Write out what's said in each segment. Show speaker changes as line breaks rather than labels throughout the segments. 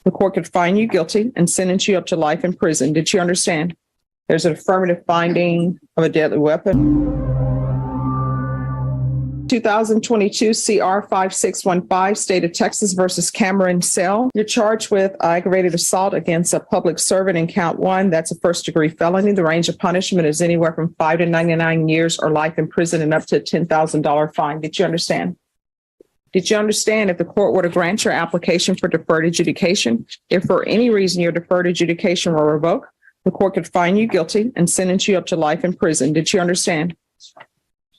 The court could find you guilty and sentence you up to life in prison. Did you understand? There's an affirmative finding of a deadly weapon. 2022 CR 5615, State of Texas versus Cameron Sell. You're charged with aggravated assault against a public servant in count 1. That's a first-degree felony. The range of punishment is anywhere from 5 to 99 years or life in prison and up to a $10,000 fine. Did you understand? Did you understand if the court were to grant your application for deferred adjudication, if for any reason your deferred adjudication were revoked, the court could find you guilty and sentence you up to life in prison? Did you understand?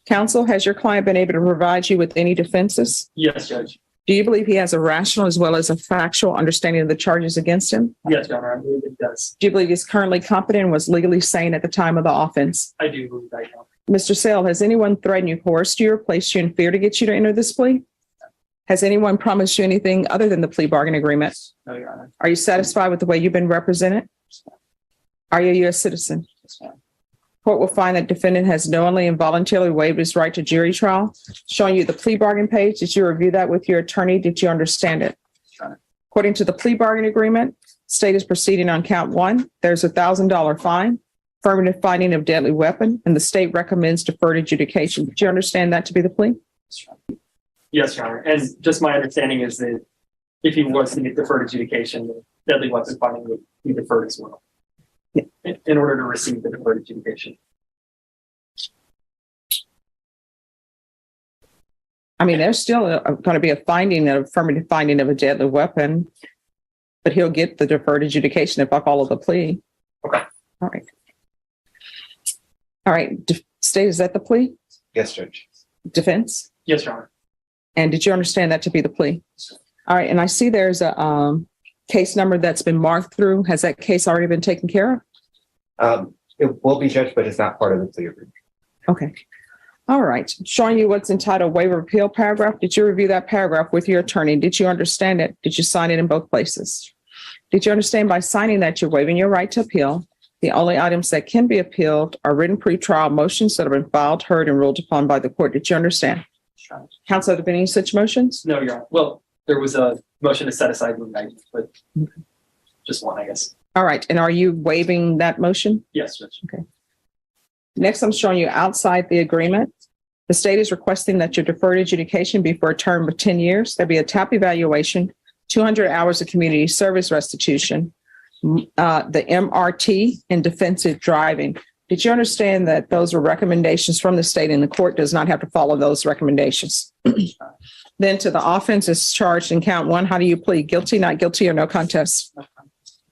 Counsel, has your client been able to provide you with any defenses?
Yes, Judge.
Do you believe he has a rational as well as a factual understanding of the charges against him?
Yes, Your Honor, I believe it does.
Do you believe he's currently competent and was legally sane at the time of the offense?
I do believe that, Your Honor.
Mr. Sell, has anyone threatened you, coerced you, or placed you in fear to get you to enter this plea? Has anyone promised you anything other than the plea bargain agreement?
No, Your Honor.
Are you satisfied with the way you've been represented? Are you a U.S. citizen?
Yes, ma'am.
Court will find that defendant has knowingly and voluntarily waived his right to jury trial. Showing you the plea bargain page. Did you review that with your attorney? Did you understand it?
Sure.
According to the plea bargain agreement, state is proceeding on count 1. There's a $1,000 fine, affirmative finding of deadly weapon, and the state recommends deferred adjudication. Did you understand that to be the plea?
Yes, Your Honor. And just my understanding is that if he was to get deferred adjudication, the deadly weapon finding would be deferred as well. In order to receive the deferred adjudication.
I mean, there's still going to be a finding, an affirmative finding of a deadly weapon, but he'll get the deferred adjudication if I follow the plea.
Okay.
All right. All right. State, is that the plea?
Yes, Judge.
Defense?
Yes, Your Honor.
And did you understand that to be the plea? All right. And I see there's a case number that's been marked through. Has that case already been taken care of?
It will be, Judge, but it's not part of the plea agreement.
Okay. All right. Showing you what's entitled waiver of appeal paragraph. Did you review that paragraph with your attorney? Did you understand it? Did you sign it in both places? Did you understand by signing that you're waiving your right to appeal? The only items that can be appealed are written pretrial motions that have been filed, heard, and ruled upon by the court. Did you understand?
Sure.
Counsel, have there been any such motions?
No, Your Honor. Well, there was a motion to set aside the indictment, but just one, I guess.
All right. And are you waiving that motion?
Yes, Judge.
Okay. Next, I'm showing you outside the agreement. The state is requesting that your deferred adjudication be for a term of 10 years. There'll be a TAP evaluation, 200 hours of community service restitution, the MRT, and defensive driving. Did you understand that those were recommendations from the state and the court does not have to follow those recommendations? Then to the offense is charged in count 1. How do you plead? Guilty, not guilty, or no contest?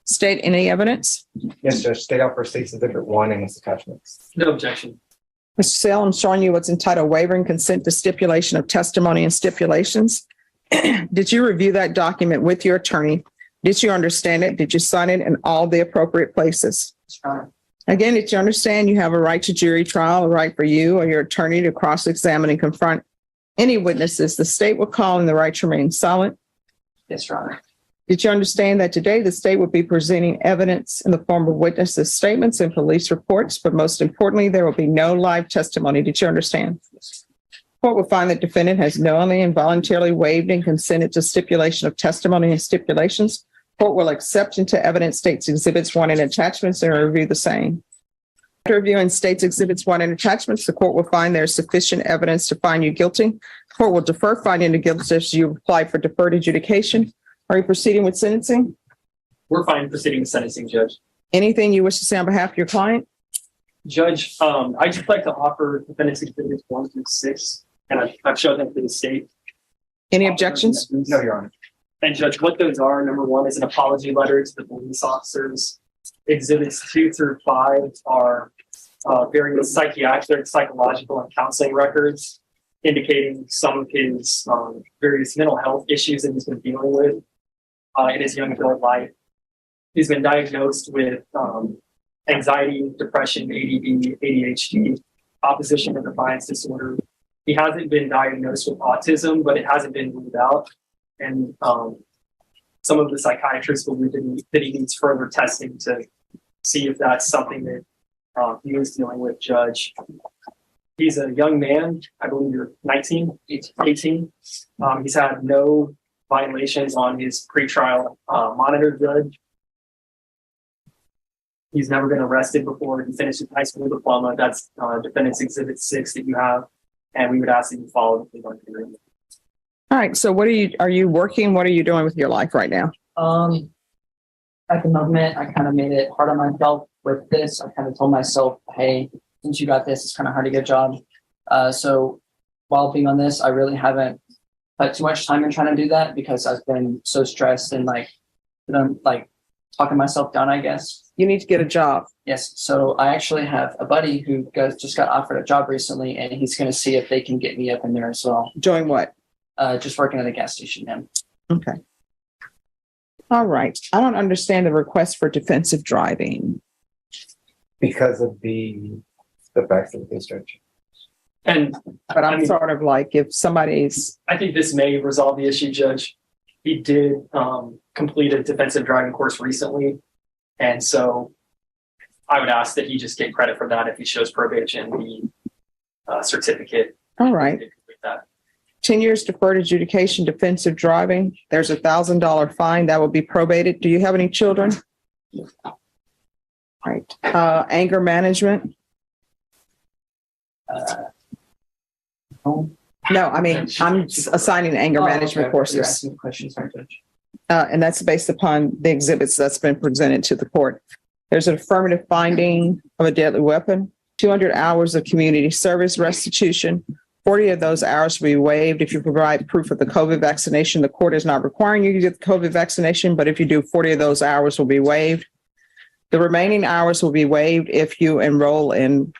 State, any evidence?
Yes, Judge. State out for State's Exhibit 1 and its attachments.
No objection.
Mr. Sell, I'm showing you what's entitled waiver and consent to stipulation of testimony and stipulations. Did you review that document with your attorney? Did you understand it? Did you sign it in all the appropriate places?
Sure.
Again, did you understand you have a right to jury trial, a right for you or your attorney to cross-examine and confront any witnesses the state will call and the right to remain silent?
Yes, Your Honor.
Did you understand that today the state will be presenting evidence in the form of witnesses' statements and police reports, but most importantly, there will be no live testimony? Did you understand? Court will find that defendant has knowingly and voluntarily waived and consented to stipulation of testimony and stipulations. Court will accept into evidence State's Exhibits 1 and attachments and review the same. After reviewing State's Exhibits 1 and attachments, the court will find there is sufficient evidence to find you guilty. Court will defer finding you guilty if you apply for deferred adjudication. Are you proceeding with sentencing?
We're fine proceeding with sentencing, Judge.
Anything you wish to say on behalf of your client?
Judge, I'd just like to offer defendants exhibits 1 through 6, and I've showed them to the state.
Any objections?
No, Your Honor.
And Judge, what those are, number 1 is an apology letter to the police officers. Exhibits 2 through 5 are various psychiatric, psychological, and counseling records indicating some of his various mental health issues that he's been dealing with in his young adult life. He's been diagnosed with anxiety, depression, ADD, ADHD, opposition and defiance disorder. He hasn't been diagnosed with autism, but it hasn't been ruled out. And some of the psychiatrists believe that he needs further testing to see if that's something that he is dealing with, Judge. He's a young man. I believe you're 19, 18. He's had no violations on his pretrial monitor judge. He's never been arrested before he finished his high school diploma. That's Defendant's Exhibit 6 that you have. And we would ask that you follow the plea bargaining agreement.
All right. So are you working? What are you doing with your life right now?
At the moment, I kind of made it hard on myself with this. I kind of told myself, hey, since you got this, it's kind of hard to get a job. So while being on this, I really haven't put too much time in trying to do that because I've been so stressed and talking myself down, I guess.
You need to get a job.
Yes. So I actually have a buddy who just got offered a job recently, and he's going to see if they can get me up in there as well.
Doing what?
Just working at a gas station now.
Okay. All right. I don't understand the request for defensive driving.
Because of the facts of the discharge.
And
But I'm sort of like, if somebody's,
I think this may resolve the issue, Judge. He did complete a defensive driving course recently. And so I would ask that he just get credit for that if he shows probation, the certificate.
all right.
He did complete that.
10 years deferred adjudication, defensive driving. There's $1,000 fine that will be probated. Do you have any children? Right. Anger management.
Oh.
No, I mean, I'm assigning anger management
You're
courses.
asking questions, sorry, Judge.
And that's based upon the exhibits that's been presented to the court. There's an affirmative finding of a deadly weapon, 200 hours of community service restitution. 40 of those hours will be waived if you provide proof of the COVID vaccination. The court is not requiring you to get the COVID vaccination, but if you do, 40 of those hours will be waived. The remaining hours will be waived if you enroll in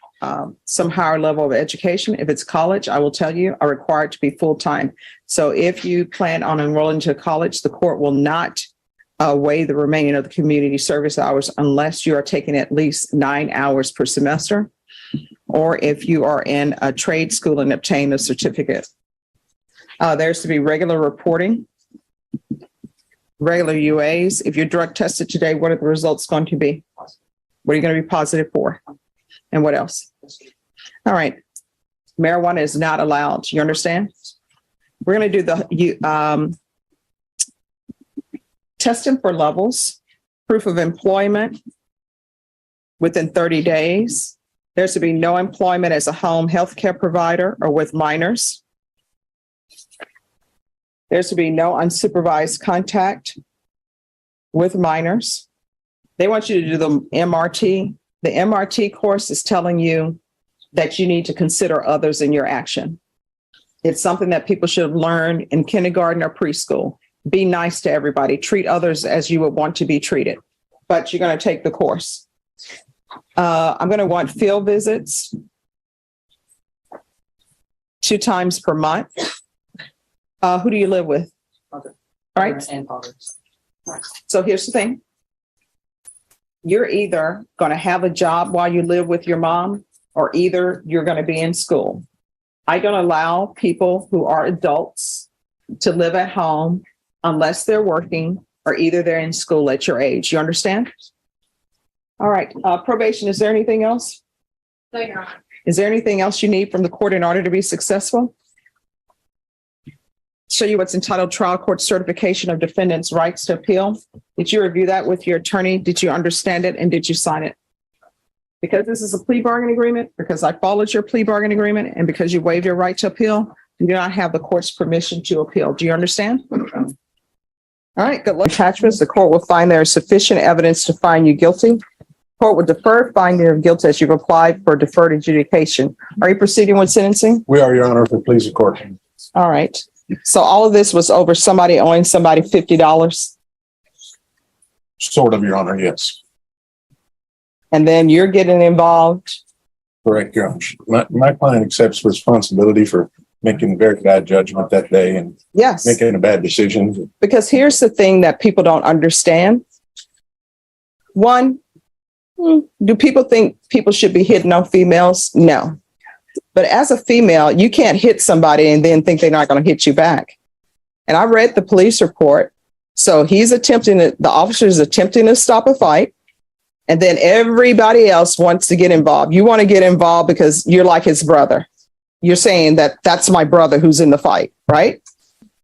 some higher level of education. If it's college, I will tell you, are required to be full-time. So if you plan on enrolling to college, the court will not waive the remaining of the community service hours unless you are taking at least 9 hours per semester, or if you are in a trade school and obtain a certificate. There's to be regular reporting, regular UAs. If you're drug tested today, what are the results going to be? What are you going to be positive for? And what else? All right. Marijuana is not allowed. You understand? We're going to do the testing for levels, proof of employment within 30 days. There's to be no employment as a home health care provider or with minors. There's to be no unsupervised contact with minors. They want you to do the MRT. The MRT course is telling you that you need to consider others in your action. It's something that people should learn in kindergarten or preschool. Be nice to everybody. Treat others as you would want to be treated. But you're going to take the course. I'm going to want field visits 2 times per month. Who do you live with?
Father.
All right.
And fathers.
So here's the thing. You're either going to have a job while you live with your mom, or either you're going to be in school. I don't allow people who are adults to live at home unless they're working, or either they're in school at your age. You understand? All right. Probation, is there anything else?
No, Your Honor.
Is there anything else you need from the court in order to be successful? Show you what's entitled Trial Court Certification of Defendant's Rights to Appeal. Did you review that with your attorney? Did you understand it? And did you sign it? Because this is a plea bargain agreement, because I followed your plea bargain agreement, and because you waived your right to appeal, you do not have the court's permission to appeal. Do you understand? All right, good luck. Attachments, the court will find there is sufficient evidence to find you guilty. Court will defer finding of guilt as you've applied for deferred adjudication. Are you proceeding with sentencing?
We are, Your Honor, if it please the court.
All right. So all of this was over somebody owing somebody $50.
Sort of, Your Honor, yes.
And then you're getting involved.
Correct, Your Honor. My client accepts responsibility for making a very bad judgment that day and
Yes,
making a bad decision.
because here's the thing that people don't understand. One, do people think people should be hitting on females? No. But as a female, you can't hit somebody and then think they're not going to hit you back. And I read the police report. So the officer is attempting to stop a fight. And then everybody else wants to get involved. You want to get involved because you're like his brother. You're saying that that's my brother who's in the fight, right?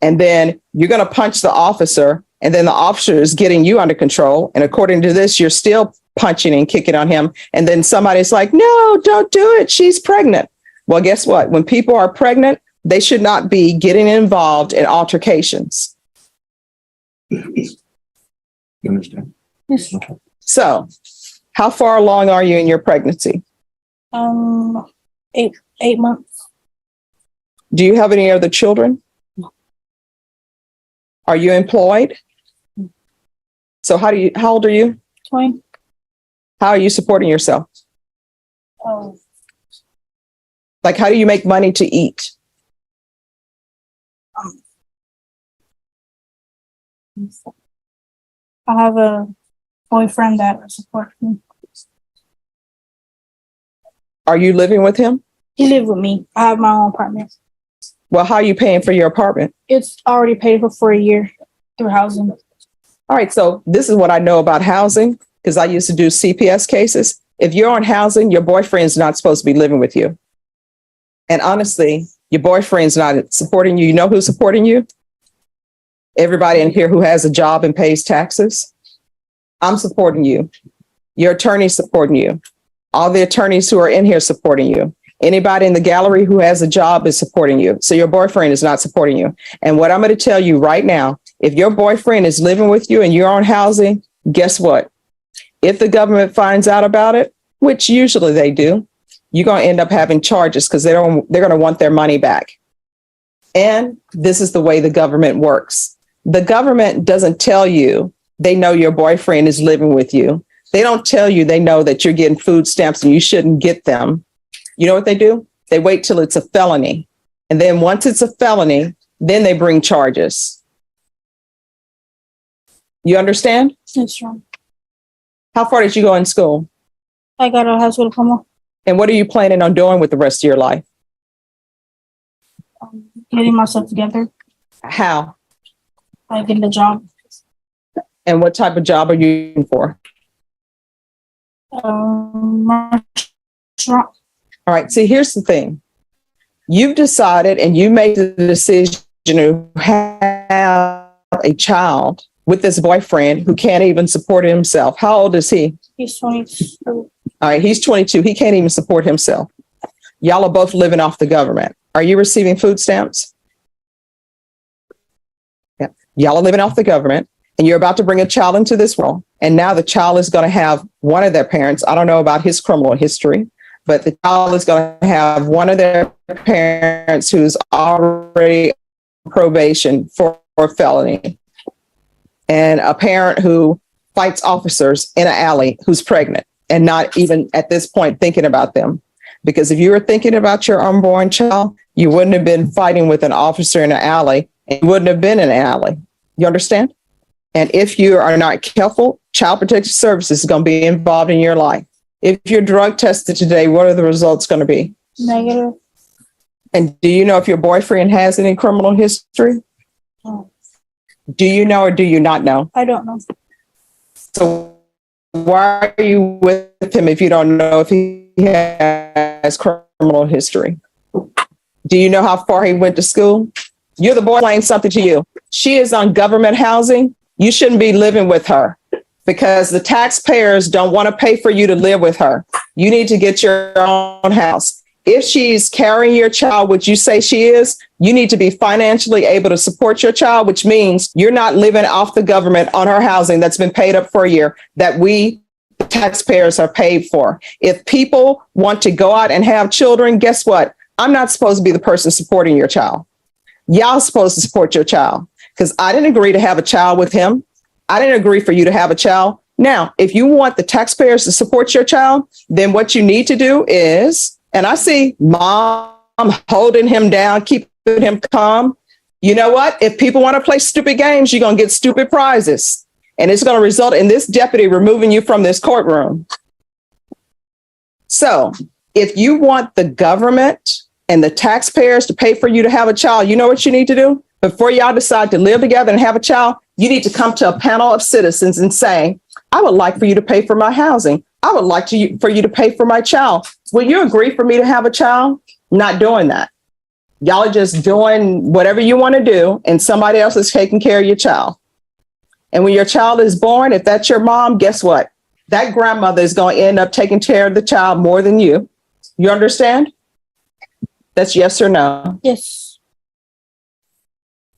And then you're going to punch the officer, and then the officer is getting you under control. And according to this, you're still punching and kicking on him. And then somebody's like, no, don't do it. She's pregnant. Well, guess what? When people are pregnant, they should not be getting involved in altercations.
You understand?
Yes.
So how far along are you in your pregnancy?
8 months.
Do you have any other children? Are you employed? So how old are you?
20.
How are you supporting yourself? Like, how do you make money to eat?
I have a boyfriend that supports me.
Are you living with him?
He lives with me. I have my own apartment.
Well, how are you paying for your apartment?
It's already paid for a year through housing.
All right, so this is what I know about housing, because I used to do CPS cases. If you're on housing, your boyfriend's not supposed to be living with you. And honestly, your boyfriend's not supporting you. You know who's supporting you? Everybody in here who has a job and pays taxes. I'm supporting you. Your attorney's supporting you. All the attorneys who are in here supporting you. Anybody in the gallery who has a job is supporting you. So your boyfriend is not supporting you. And what I'm going to tell you right now, if your boyfriend is living with you and you're on housing, guess what? If the government finds out about it, which usually they do, you're going to end up having charges because they're going to want their money back. And this is the way the government works. The government doesn't tell you they know your boyfriend is living with you. They don't tell you they know that you're getting food stamps and you shouldn't get them. You know what they do? They wait till it's a felony. And then once it's a felony, then they bring charges. You understand?
That's wrong.
How far did you go in school?
I got a high school diploma.
And what are you planning on doing with the rest of your life?
Getting myself together.
How?
I get a job.
And what type of job are you looking for?
Restaurant.
All right. See, here's the thing. You've decided and you made the decision to have a child with this boyfriend who can't even support himself. How old is he?
He's 22.
All right. He's 22. He can't even support himself. Y'all are both living off the government. Are you receiving food stamps? Yeah. Y'all are living off the government and you're about to bring a child into this world. And now the child is going to have one of their parents. I don't know about his criminal history, but the child is going to have one of their parents who's already on probation for felony, and a parent who fights officers in an alley who's pregnant and not even at this point thinking about them. Because if you were thinking about your unborn child, you wouldn't have been fighting with an officer in an alley and you wouldn't have been in an alley. You understand? And if you are not careful, Child Protective Services is going to be involved in your life. If you're drug tested today, what are the results going to be?
Negative.
And do you know if your boyfriend has any criminal history?
No.
Do you know or do you not know?
I don't know.
So why are you with him if you don't know if he has criminal history? Do you know how far he went to school? You're the boy explain something to you. She is on government housing. You shouldn't be living with her because the taxpayers don't want to pay for you to live with her. You need to get your own house. If she's carrying your child, which you say she is, you need to be financially able to support your child, which means you're not living off the government on her housing that's been paid up for a year that we the taxpayers are paid for. If people want to go out and have children, guess what? I'm not supposed to be the person supporting your child. Y'all supposed to support your child because I didn't agree to have a child with him. I didn't agree for you to have a child. Now, if you want the taxpayers to support your child, then what you need to do is, and I see mom holding him down, keeping him calm. You know what? If people want to play stupid games, you're going to get stupid prizes. And it's going to result in this deputy removing you from this courtroom. So if you want the government and the taxpayers to pay for you to have a child, you know what you need to do? Before y'all decide to live together and have a child, you need to come to a panel of citizens and say, I would like for you to pay for my housing. I would like for you to pay for my child. Will you agree for me to have a child? Not doing that. Y'all are just doing whatever you want to do, and somebody else is taking care of your child. And when your child is born, if that's your mom, guess what? That grandmother is going to end up taking care of the child more than you. You understand? That's yes or no.
Yes.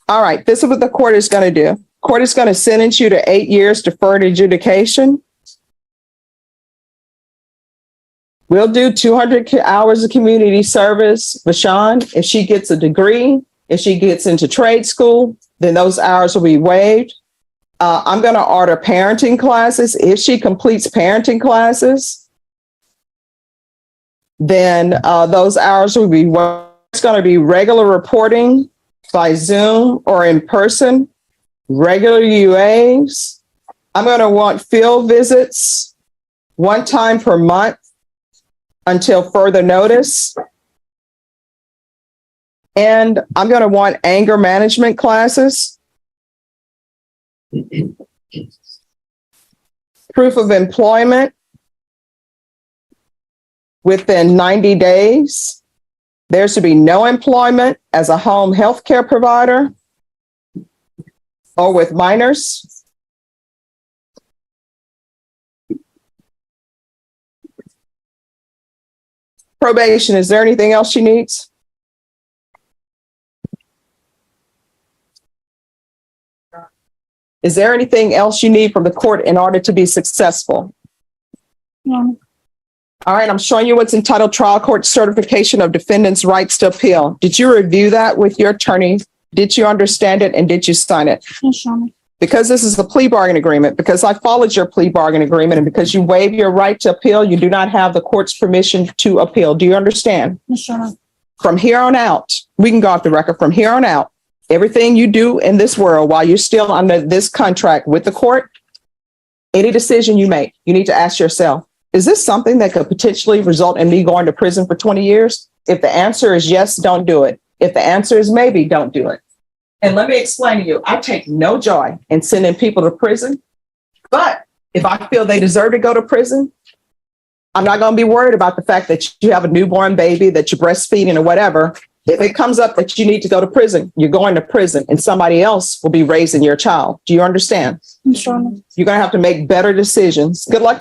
All right. This is what the court is going to do. Court is going to sentence you to 8 years deferred adjudication. We'll do 200 hours of community service. Vashawn, if she gets a degree, if she gets into trade school, then those hours will be waived. I'm going to order parenting classes. If she completes parenting classes, then those hours will be waived. It's going to be regular reporting by Zoom or in person, regular UAs. I'm going to want field visits 1 time per month until further notice. And I'm going to want anger management classes. Proof of employment within 90 days. There's to be no employment as a home health care provider or with minors. Probation, is there anything else she needs? Is there anything else you need from the court in order to be successful?
No.
All right, I'm showing you what's entitled Trial Court Certification of Defendant's Rights to Appeal. Did you review that with your attorney? Did you understand it and did you sign it?
Yes, Your Honor.
Because this is a plea bargain agreement, because I followed your plea bargain agreement, and because you waive your right to appeal, you do not have the court's permission to appeal. Do you understand?
Yes, Your Honor.
From here on out, we can go off the record. From here on out, everything you do in this world while you're still under this contract with the court, any decision you make, you need to ask yourself, is this something that could potentially result in me going to prison for 20 years? If the answer is yes, don't do it. If the answer is maybe, don't do it. And let me explain to you, I take no joy in sending people to prison, but if I feel they deserve to go to prison, I'm not going to be worried about the fact that you have a newborn baby, that you're breastfeeding or whatever. If it comes up that you need to go to prison, you're going to prison and somebody else will be raising your child. Do you understand?
Yes, Your Honor.
You're going to have to make better decisions. Good luck.